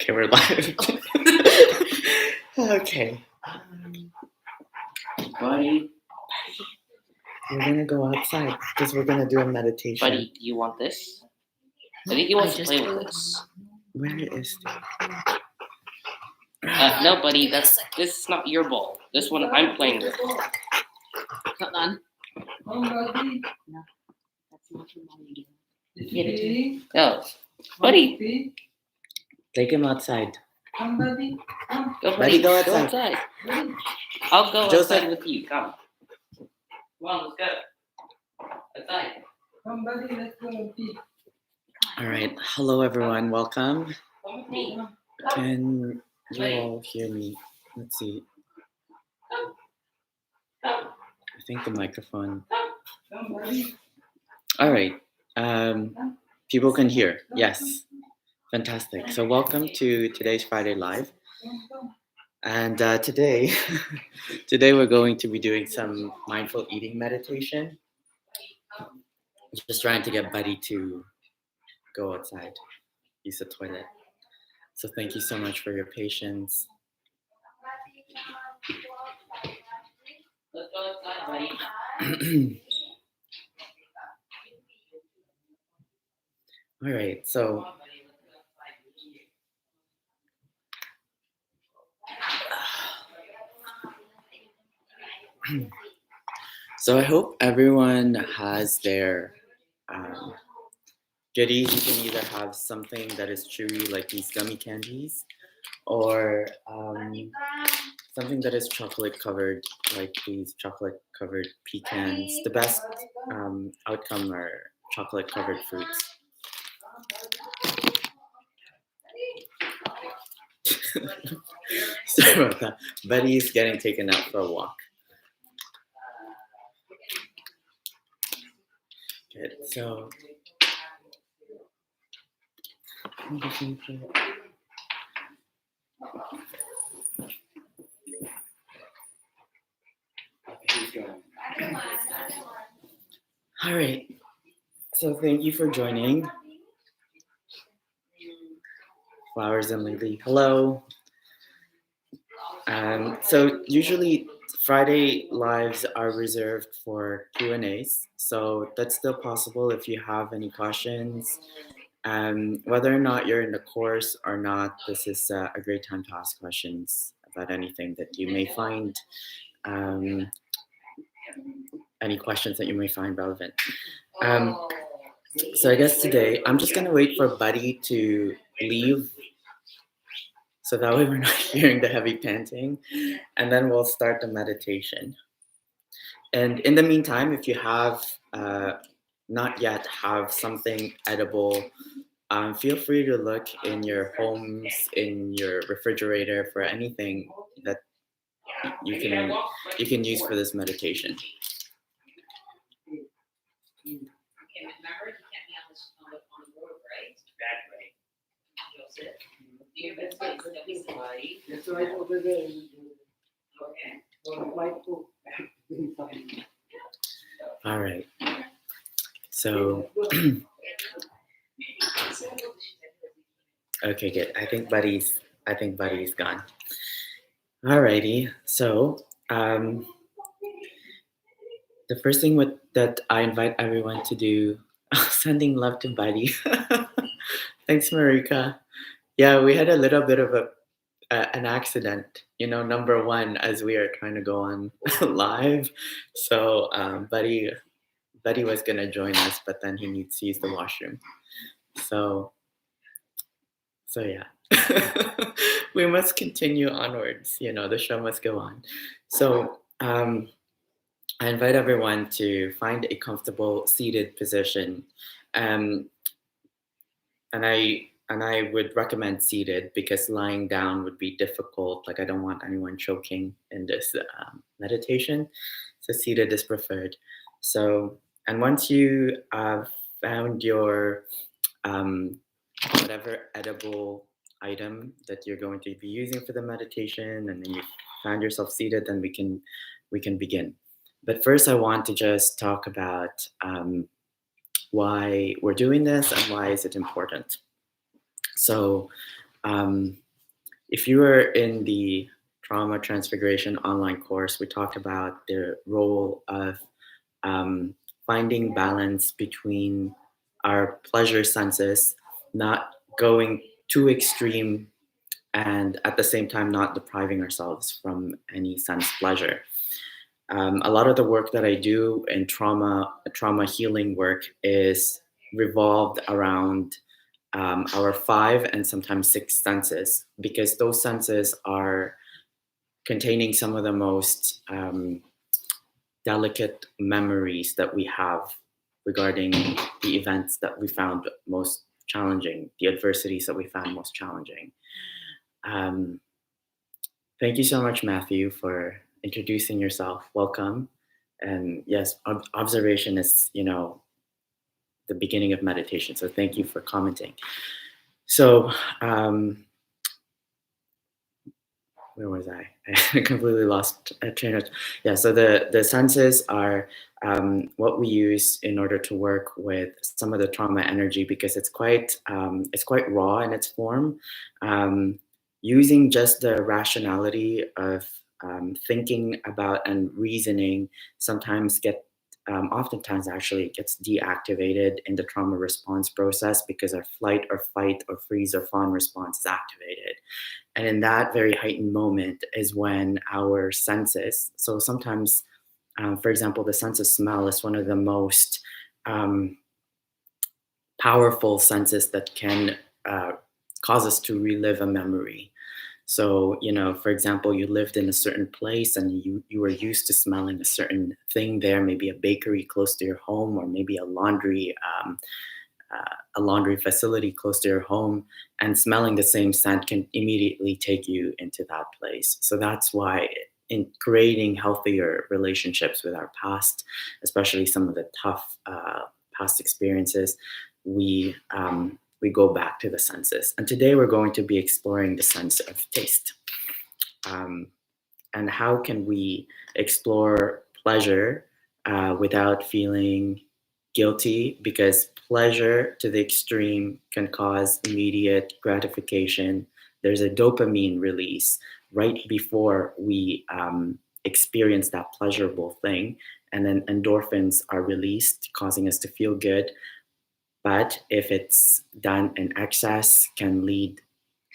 Okay, we're live. Okay. Buddy, We're gonna go outside because we're gonna do a meditation. buddy, do you want this? I think he wants to play with this. Where is No, buddy, this is not your ball. This one I'm playing with. Hold on. No, that's not your mommy. Get it. No, buddy, Take him outside. go, Buddy, buddy, go go outside. outside. I'll go Joseph. outside with you. Come on, let's go. Outside. All right. Hello, everyone. Welcome. Come with me. Can you all hear me? Let's see. I think the microphone. All right. People can hear. Yes. Fantastic. So welcome to today's Friday Live. And today we're going to be doing some mindful eating meditation. Just trying to get Buddy to go outside, use the toilet. So thank you so much for your patience. Let's go outside, buddy. All right, so I hope everyone has their goodies. You can either have something that is chewy, like these gummy candies, or something that is chocolate covered, like these chocolate covered pecans. The best outcome are chocolate covered fruits. Sorry about that. Buddy's getting taken out for a walk. Good. So all right. So thank you for joining. Flowers and Lily. Hello. So usually Friday lives are reserved for Q&As. So that's still possible if you have any questions. Whether or not you're in the course or not, this is a great time to ask questions about anything that you may find, any questions that you may find relevant. So I guess today, I'm just gonna wait for Buddy to leave so that way we're not hearing the heavy panting, and then we'll start the meditation. And in the meantime, if you have not yet have something edible, feel free to look in your homes, in your refrigerator for anything that you can use for this meditation. Remember, you can't be on the road, right? Joseph, do your best to buddy. That's right over there. Okay. All right. So, okay, good. I think Buddy's gone. Alrighty. So, the first thing that I invite everyone to do, sending love to Buddy. Thanks, Marika. Yeah, we had a little bit of an accident, number one, as we are trying to go on live. So Buddy was gonna join us, but then he needs to use the washroom. So yeah. We must continue onwards, the show must go on. So I invite everyone to find a comfortable seated position. And I would recommend seated because lying down would be difficult. Like I don't want anyone choking in this meditation. So seated is preferred. So, and once you have found your whatever edible item that you're going to be using for the meditation, and then you found yourself seated, then we can begin. But first I want to just talk about why we're doing this and why is it important. So If you were in the Trauma Transfiguration online course, we talked about the role of finding balance between our pleasure senses, not going too extreme, and at the same time not depriving ourselves from any sense pleasure. A lot of the work that I do in trauma healing work is revolved around our five and sometimes six senses, because those senses are containing some of the most delicate memories that we have regarding the events that we found most challenging, the adversities that we found most challenging. Um, Thank you so much, Matthew, for introducing yourself. Welcome. And yes, observation is, the beginning of meditation. So thank you for commenting. So, where was I? I completely lost a train of. Yeah. So the senses are what we use in order to work with some of the trauma energy, because it's quite raw in its form. Using just the rationality of thinking about and reasoning sometimes oftentimes actually gets deactivated in the trauma response process, because our flight or fight or freeze or fawn response is activated. And in that very heightened moment is when our senses, so sometimes, for example, the sense of smell is one of the most powerful senses that can cause us to relive a memory. So, for example, you lived in a certain place and you were used to smelling a certain thing there, maybe a bakery close to your home, or maybe a laundry facility close to your home, and smelling the same scent can immediately take you into that place. So that's why in creating healthier relationships with our past, especially some of the tough past experiences, we go back to the senses. And today we're going to be exploring the sense of taste. And how can we explore pleasure without feeling guilty? Because pleasure to the extreme can cause immediate gratification. There's a dopamine release right before we experience that pleasurable thing, and then endorphins are released, causing us to feel good. But if it's done in excess, can lead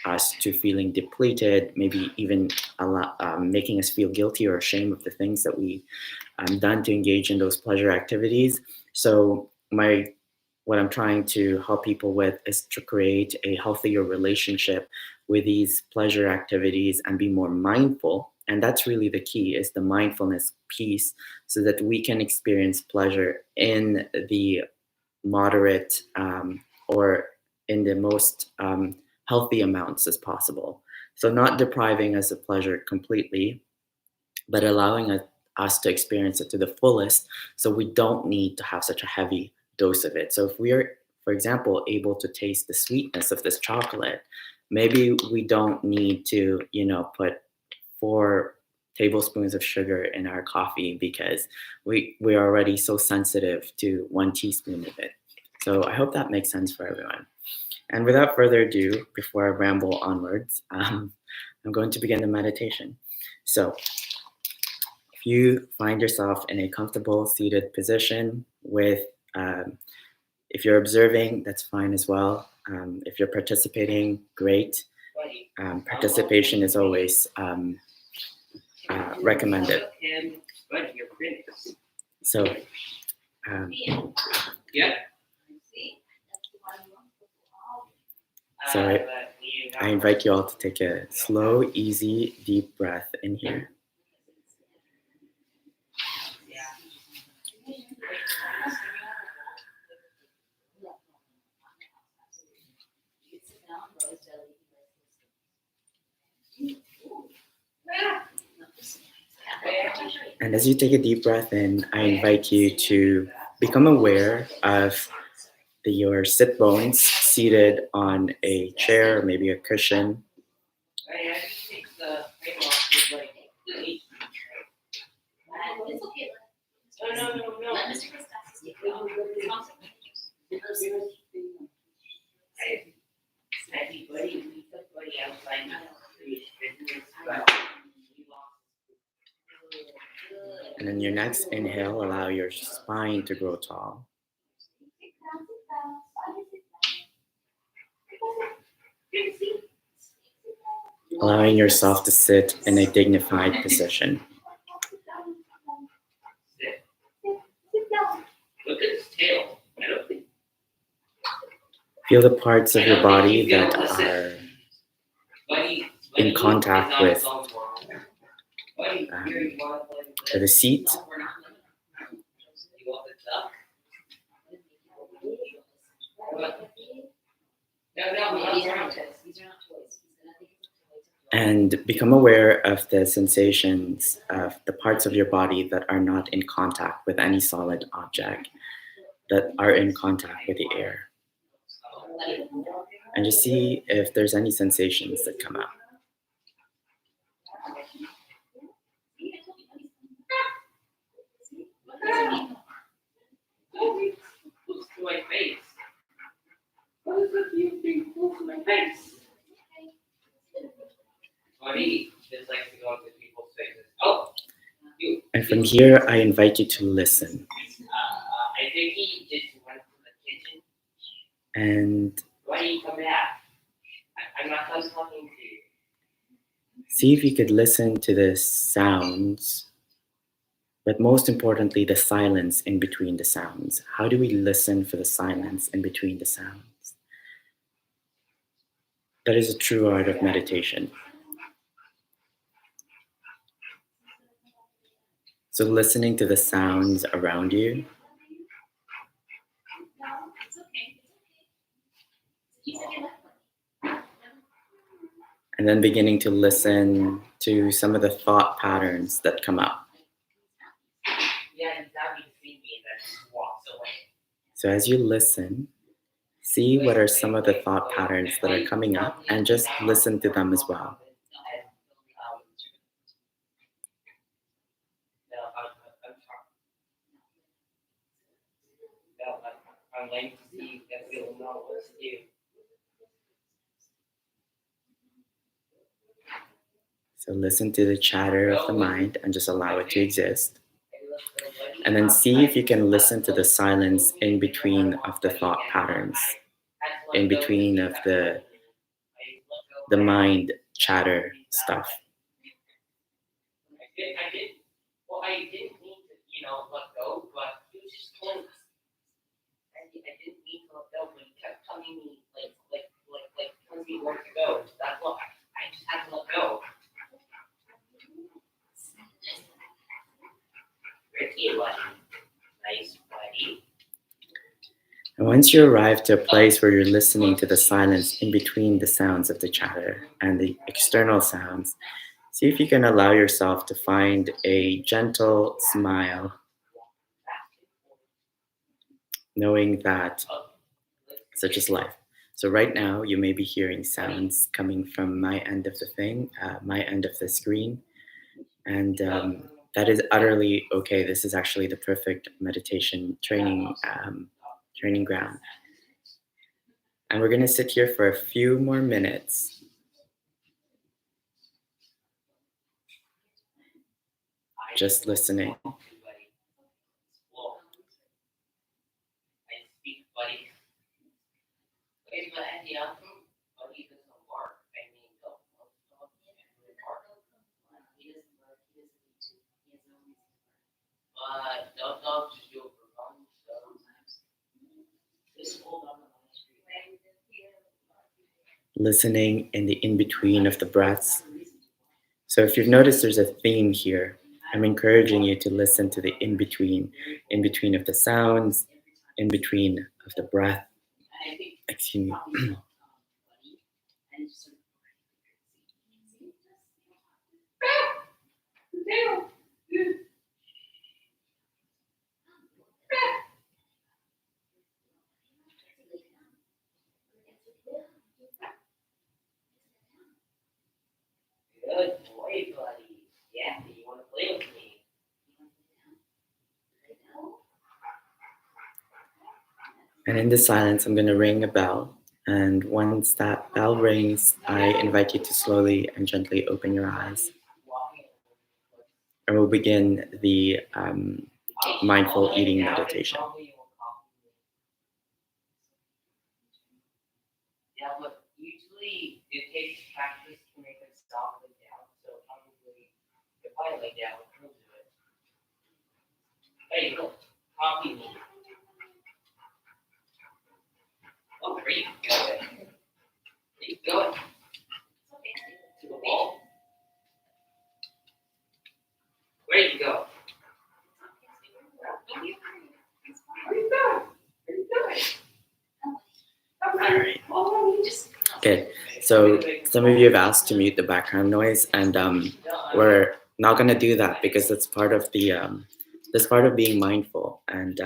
us to feeling depleted, maybe even making us feel guilty or ashamed of the things that we done to engage in those pleasure activities. So what I'm trying to help people with is to create a healthier relationship with these pleasure activities and be more mindful. And that's really the key, is the mindfulness piece, so that we can experience pleasure in the moderate or in the most healthy amounts as possible. So not depriving us of pleasure completely, but allowing us to experience it to the fullest, so we don't need to have such a heavy dose of it. So if we are, for example, able to taste the sweetness of this chocolate, maybe we don't need to, put 4 tablespoons of sugar in our coffee, because we're already so sensitive to 1 teaspoon of it. So I hope that makes sense for everyone. And without further ado, before I ramble onwards, I'm going to begin the meditation. So if you find yourself in a comfortable seated position if you're observing, that's fine as well. If you're participating, great. Participation is always recommended. So, so I invite you all to take a slow, easy, deep breath in here. And as you take a deep breath in, I invite you to become aware of your sit bones seated on a chair or maybe a cushion. And then your next inhale, allow your spine to grow tall. Allowing yourself to sit in a dignified position. Look at his tail. I don't think. Feel the parts of your body that are in contact with the seat. And become aware of the sensations of the parts of your body that are not in contact with any solid object, that are in contact with the air. And just see if there's any sensations that come up. Close to my face. What is it you being close to my face? Buddy just likes to go into people's faces. Oh, you. And from here, I invite you to listen. I think he just went to the kitchen. And Why did he come back? I'm not done talking to you. see if you could listen to the sounds, but most importantly, the silence in between the sounds. How do we listen for the silence in between the sounds? That is a true art of meditation. So listening to the sounds around you, and then beginning to listen to some of the thought patterns that come up. Yeah, he's happy to see me and then just walks away. So as you listen, see what are some of the thought patterns that are coming up and just listen to them as well. I'm waiting to see if we'll know what to do. So listen to the chatter of the mind and just allow it to exist. And then see if you can listen to the silence in between of the thought patterns, in between of the mind chatter stuff. I did. Well, I didn't mean to, let go, but he was just close. I didn't mean to let go, but he kept telling me, telling me where to go. That's why I just had to let go. Ricky, buddy. Nice, buddy. And once you arrive to a place where you're listening to the silence in between the sounds of the chatter and the external sounds, see if you can allow yourself to find a gentle smile, knowing that such is life. So right now, you may be hearing sounds coming from my end of the thing, my end of the screen, and that is utterly okay. This is actually the perfect meditation training ground. And we're going to sit here for a few more minutes. Just listening. I speak, buddy. Okay, but at the outcome, buddy doesn't work. I mean, don't work. But don't just do it for fun. Just hold on to the street. Listening in the in-between of the breaths. So if you've noticed there's a theme here, I'm encouraging you to listen to the in-between of the sounds, in between of the breath. Excuse me. Good boy, buddy. Yeah, you want to play with me? And in the silence, I'm going to ring a bell. And once that bell rings, I invite you to slowly and gently open your eyes. And we'll begin the mindful eating meditation. Yeah, but usually it takes practice to make it stop and down, so probably if I lay down, we'll do it. Hey, look, copy me. Oh, where you going? Where you going? To the wall? Where you go? Where you going? Where you going? All right. Oh, just. Okay. So some of you have asked to mute the background noise, and we're not going to do that because that's part of the that's part of being mindful, and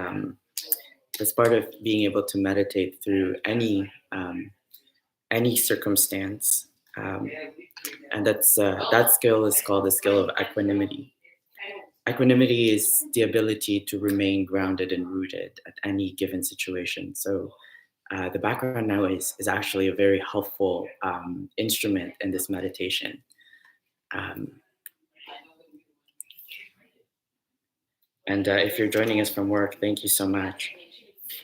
that's part of being able to meditate through any circumstance. And that skill is called the skill of equanimity. Equanimity is the ability to remain grounded and rooted at any given situation. So the background noise is actually a very helpful instrument in this meditation. And if you're joining us from work, thank you so much.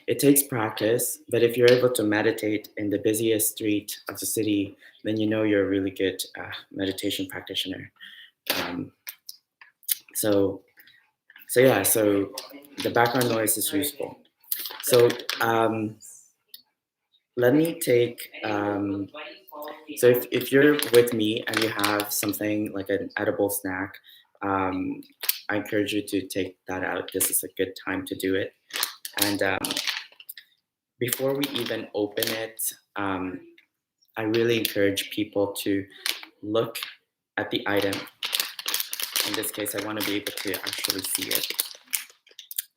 It takes practice, but if you're able to meditate in the busiest street of the city, then you know you're a really good meditation practitioner. So the background noise is useful. So let me take, so if you're with me and you have something like an edible snack, I encourage you to take that out. This is a good time to do it. And before we even open it, I really encourage people to look at the item. In this case, I want to be able to actually see it.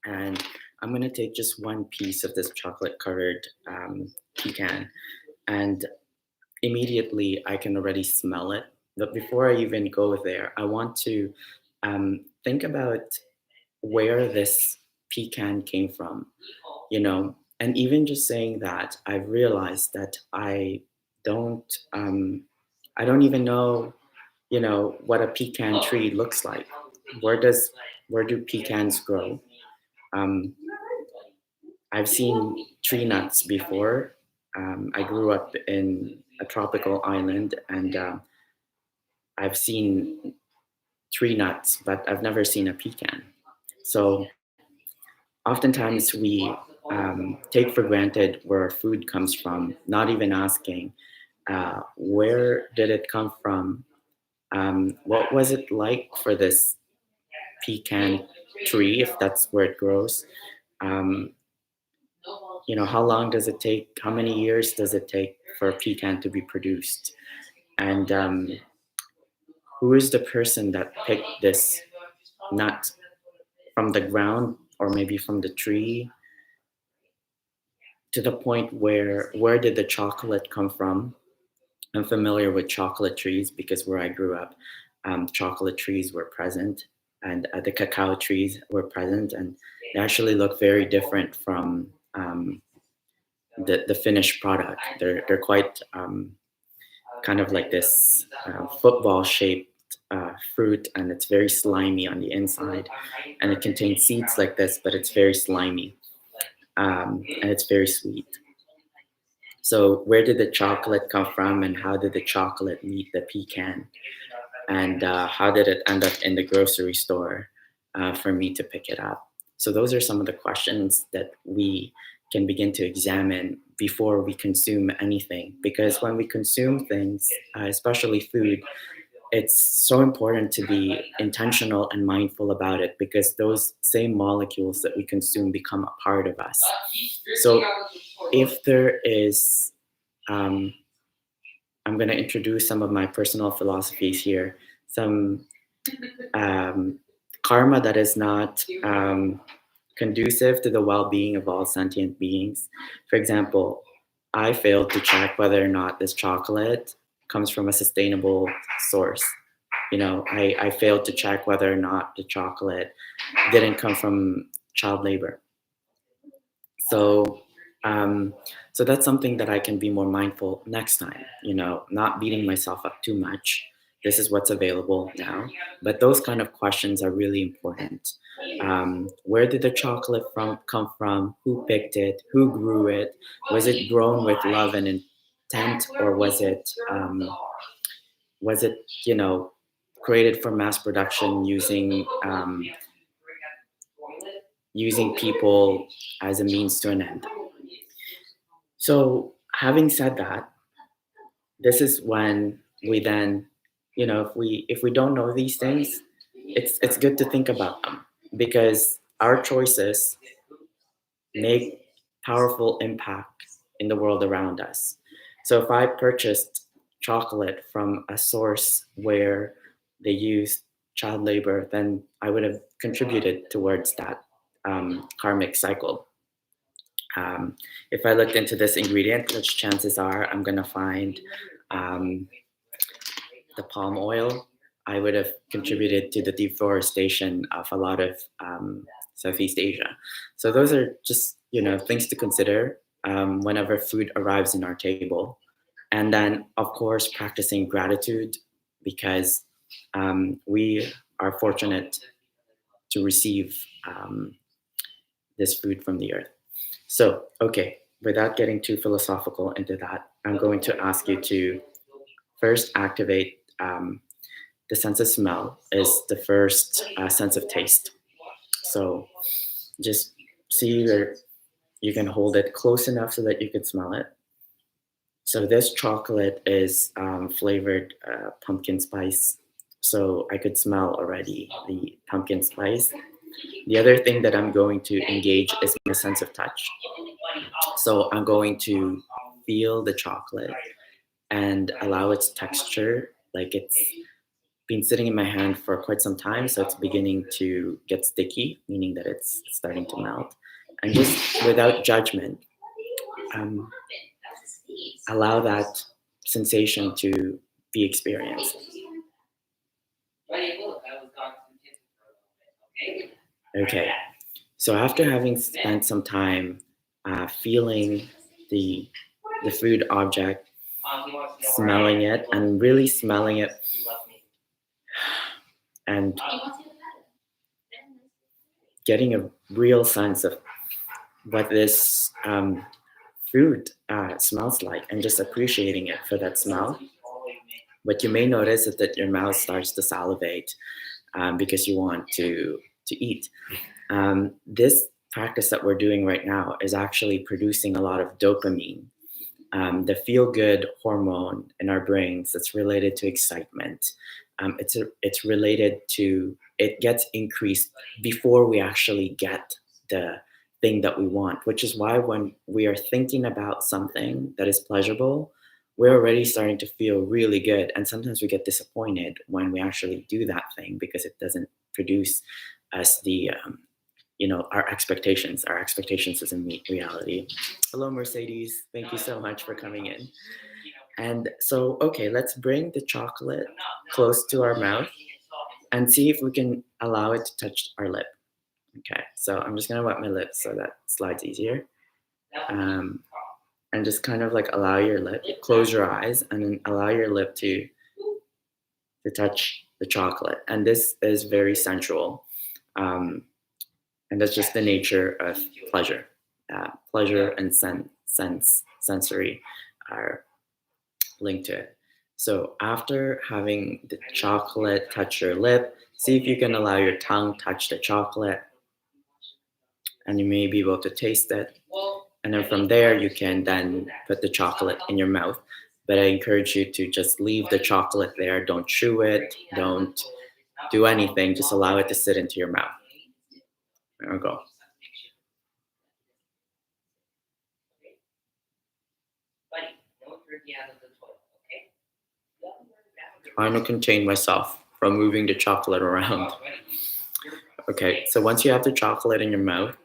And I'm going to take just one piece of this chocolate-covered pecan, and immediately I can already smell it. But before I even go there, I want to think about where this pecan came from, you know. And even just saying that, I've realized that I don't even know, you know, what a pecan tree looks like. Where do pecans grow? I've seen tree nuts before. I grew up in a tropical island, and I've seen tree nuts, but I've never seen a pecan. So oftentimes we take for granted where our food comes from, not even asking where did it come from? What was it like for this pecan tree, if that's where it grows? You know, how long does it take? How many years does it take for a pecan to be produced? And who is the person that picked this nut from the ground or maybe from the tree to the point where did the chocolate come from? I'm familiar with chocolate trees because where I grew up, chocolate trees were present, and the cacao trees were present, and they actually look very different from the finished product. They're quite kind of like this football shaped fruit, and it's very slimy on the inside, and it contains seeds like this, but it's very slimy, and it's very sweet. So where did the chocolate come from, and how did the chocolate meet the pecan, and how did it end up in the grocery store for me to pick it up? So those are some of the questions that we can begin to examine before we consume anything. Because when we consume things, especially food, it's so important to be intentional and mindful about it, because those same molecules that we consume become a part of us. So if there is, I'm going to introduce some of my personal philosophies here, some karma that is not conducive to the well-being of all sentient beings. For example, I failed to check whether or not this chocolate comes from a sustainable source. You know, I failed to check whether or not the chocolate didn't come from child labor. So So that's something that I can be more mindful next time, not beating myself up too much. This is what's available now. But those kind of questions are really important. Where did the chocolate come from? Who picked it? Who grew it? Was it grown with love and intent, or was it created for mass production using people as a means to an end? So, having said that, this is when we then, if we don't know these things, it's good to think about them, because our choices make powerful impact in the world around us. So if I purchased chocolate from a source where they used child labor, then I would have contributed towards that karmic cycle. If I looked into this ingredient, which chances are I'm going to find um, the palm oil, I would have contributed to the deforestation of a lot of Southeast Asia. So those are just things to consider whenever food arrives in our table, and then of course practicing gratitude, because we are fortunate to receive this food from the earth. So okay, without getting too philosophical into that, I'm going to ask you to first activate the sense of smell is the first sense of taste. So just see where you can hold it close enough so that you can smell it. So this chocolate is flavored pumpkin spice. So I could smell already the pumpkin spice. The other thing that I'm going to engage is my sense of touch. So I'm going to feel the chocolate and allow its texture, like it's been sitting in my hand for quite some time, so it's beginning to get sticky, meaning that it's starting to melt. And just without judgment, um, allow that sensation to be experienced. Okay, so after having spent some time feeling the food object, smelling it, and really smelling it, and getting a real sense of what this food smells like, and just appreciating it for that smell. What you may notice is that your mouth starts to salivate because you want to eat. This practice that we're doing right now is actually producing a lot of dopamine, the feel-good hormone in our brains that's related to excitement. It's related to, it gets increased before we actually get the thing that we want, which is why when we are thinking about something that is pleasurable, we're already starting to feel really good. And sometimes we get disappointed when we actually do that thing because it doesn't produce us our expectations. Our expectations doesn't meet reality. Hello, Mercedes. Thank you so much for coming in. And so, okay, let's bring the chocolate close to our mouth and see if we can allow it to touch our lip. Okay, so I'm just gonna wet my lips so that slides easier. And just kind of like allow your lip, close your eyes, and then allow your lip to touch the chocolate. And this is very sensual. And that's just the nature of pleasure. Pleasure and sensory are linked to it. So after having the chocolate touch your lip, see if you can allow your tongue touch the chocolate, and you may be able to taste it. And then from there, you can then put the chocolate in your mouth. But I encourage you to just leave the chocolate there. Don't chew it. Don't do anything. Just allow it to sit into your mouth. There we go. Trying to contain myself from moving the chocolate around. Okay, so once you have the chocolate in your mouth,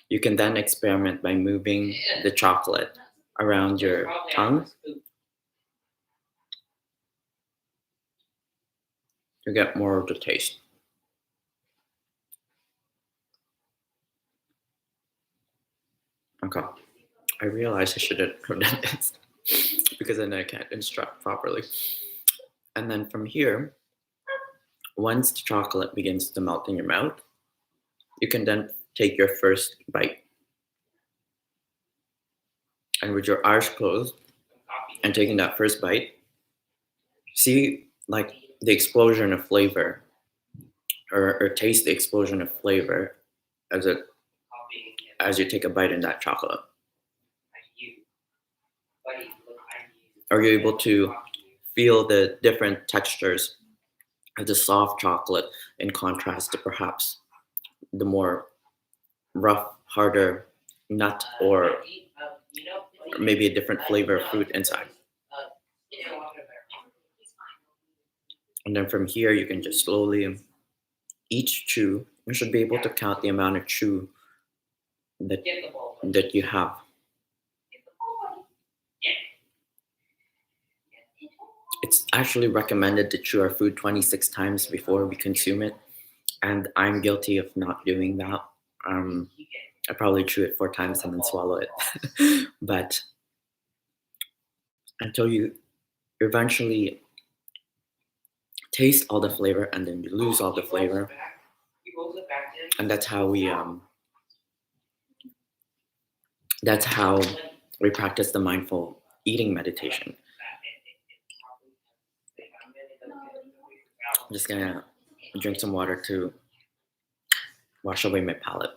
you can then experiment by moving the chocolate around your tongue to get more of the taste. Okay. I realized I should have done this because then I can't instruct properly. And then from here, once the chocolate begins to melt in your mouth, you can then take your first bite. And with your eyes closed and taking that first bite, see like the explosion of flavor or taste the explosion of flavor as it as you take a bite in that chocolate. Are you able to feel the different textures of the soft chocolate in contrast to perhaps the more rough, harder nut or maybe a different flavor of fruit inside? And then from here, you can just slowly each chew. You should be able to count the amount of chew that you have. It's actually recommended to chew our food 26 times before we consume it, and I'm guilty of not doing that. I probably chew it 4 times and then swallow it. But until you eventually taste all the flavor and then you lose all the flavor, and that's how we practice the mindful eating meditation. I'm just gonna drink some water to wash away my palate.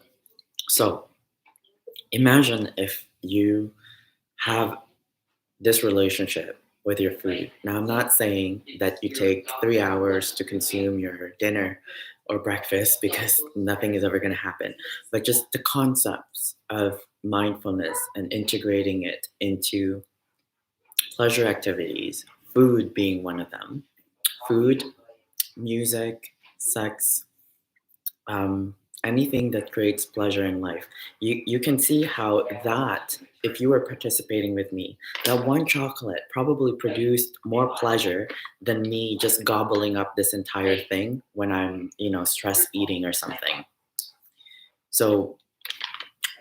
So imagine if you have this relationship with your food. Now, I'm not saying that you take 3 hours to consume your dinner or breakfast because nothing is ever going to happen, but just the concepts of mindfulness and integrating it into pleasure activities, food being one of them. Food, music, sex, anything that creates pleasure in life. You can see how that, if you were participating with me, that one chocolate probably produced more pleasure than me just gobbling up this entire thing when I'm, stress eating or something. So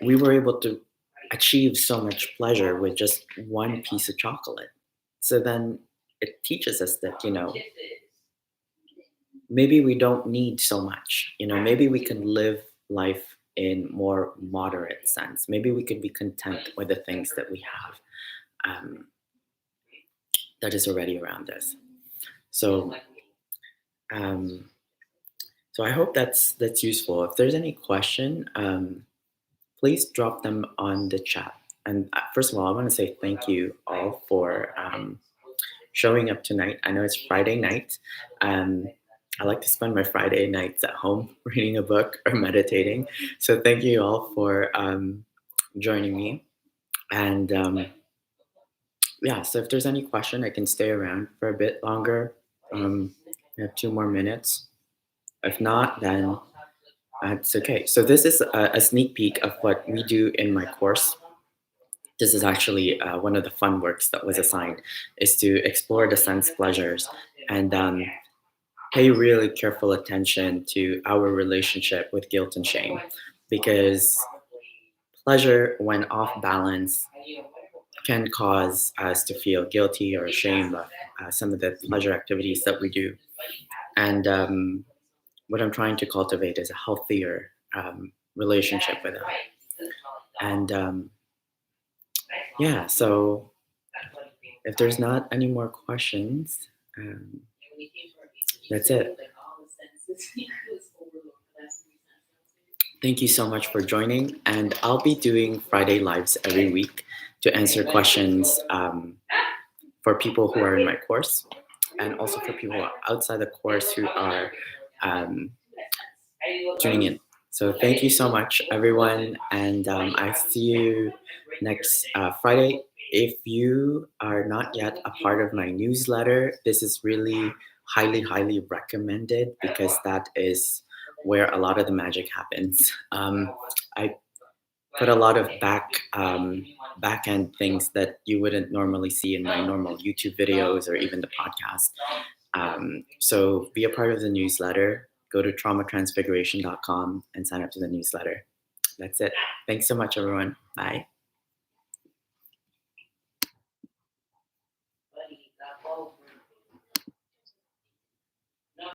we were able to achieve so much pleasure with just one piece of chocolate. So then it teaches us that, maybe we don't need so much. Maybe we can live life in more moderate sense. Maybe we could be content with the things that we have, that is already around us. So, so I hope that's useful. If there's any question, please drop them on the chat. And first of all, I want to say thank you all for showing up tonight. I know it's Friday night. I like to spend my Friday nights at home reading a book or meditating. So thank you all for joining me. And so if there's any question, I can stay around for a bit longer. We have 2 more minutes. If not, then it's okay. So this is a sneak peek of what we do in my course. This is actually one of the fun works that was assigned, is to explore the sense pleasures and pay really careful attention to our relationship with guilt and shame, because pleasure, when off balance, can cause us to feel guilty or ashamed of some of the pleasure activities that we do. And what I'm trying to cultivate is a healthier relationship with it. And so if there's not any more questions, that's it. Thank you so much for joining, and I'll be doing Friday lives every week to answer questions for people who are in my course, and also for people outside the course who are tuning in. So thank you so much, everyone, and I see you next Friday. If you are not yet a part of my newsletter, this is really highly, highly recommended, because that is where a lot of the magic happens. I put a lot of back end things that you wouldn't normally see in my normal YouTube videos or even the podcast. So be a part of the newsletter. Go to traumatransfiguration.com and sign up to the newsletter. That's it. Thanks so much, everyone. Bye.